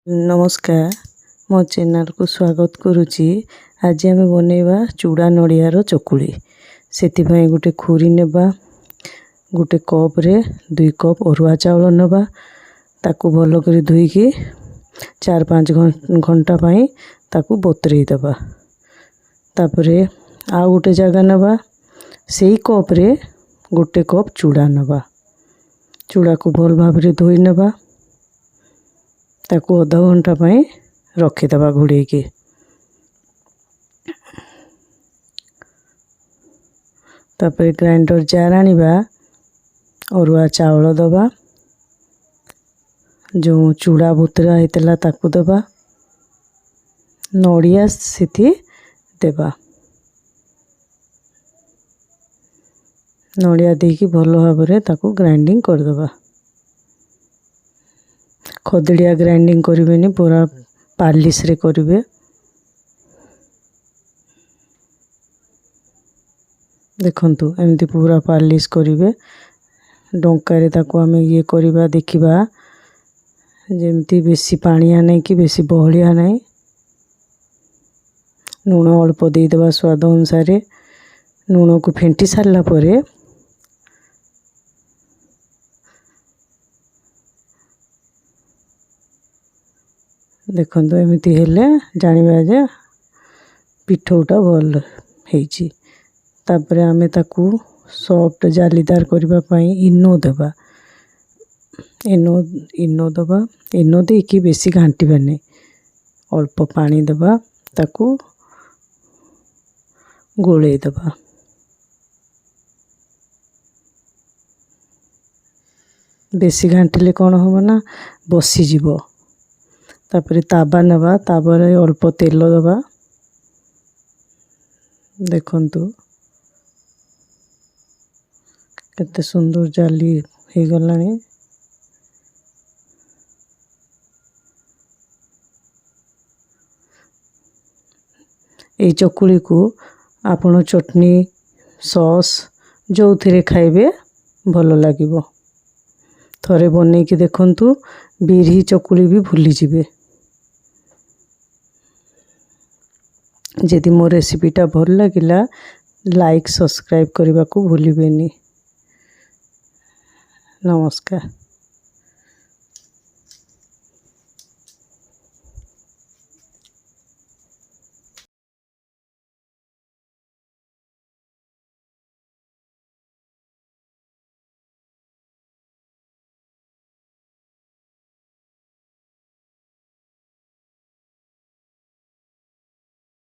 नमस्कार मो चैनल को स्वागत करुच्ची। आज आम बनैबा चूड़ा नड़ियार चकुली। से गोटे खुरी नेबा, गोटे कप रे 2 कप अरुआ चाउल नेबा, ताकू भल कर धोईकी 4-5 घंटा पाई ताकू बतुरेई देबा। तापरे आ गोटे जगह नेबा, सेई कप रे गोटे कप चूड़ा नेबा। चूड़ा को भल भाव रे धोई नेबा, ताकू आधा घंटा पाई रखीदबा घोड़े के। तापर ग्राइंडर जार आनिबा, अरुआ चाउल दबा, जो चूड़ा बुतरा होता ताकू दबा, नड़िया सेठी देबा। नड़िया देकी भल भाव रे ताकू ग्राइंडिंग कर दबा। खदड़िया ग्राइंडिंग करिवेनी, पूरा पालिश रे करिवे। देखंतु एमती पूरा पालिश करिवे। डंका रे ताकू आमे ये करिबा, देखिबा जेमती बेसी पानिया नहीं कि बेसी बहलिया नहीं। लूण अल्प दे देबा स्वाद अनुसार। लूण को फेंटी सारला परे देखंतु एमती हेले जानिबा जे पिठौटा भल हेची। तापरे आमे ताकू सॉफ्ट जालीदार करबा पई इनो देबा। इनो दबा। इनो देकी बेसी घांटीबा नहीं, अल्प पानी देबा, ताकू गोले देबा। बेसी घांटिले कौन होबो ना, बसी जीवो। तापरे ताबा नेबा, ताबारे अल्प तेल देबा। देखंतु केते सुंदर जाली हे गलानी। ए चकुली को आपण चटनी सॉस जो थिरे खाइबे भल लागिबो। थरे बनै कि देखंतु, बिरही चकुली भी भूली जिबे। जदि मो रेसिपीटा भल लागिला, लाइक सब्सक्राइब करने को भूलिबेनी। नमस्कार।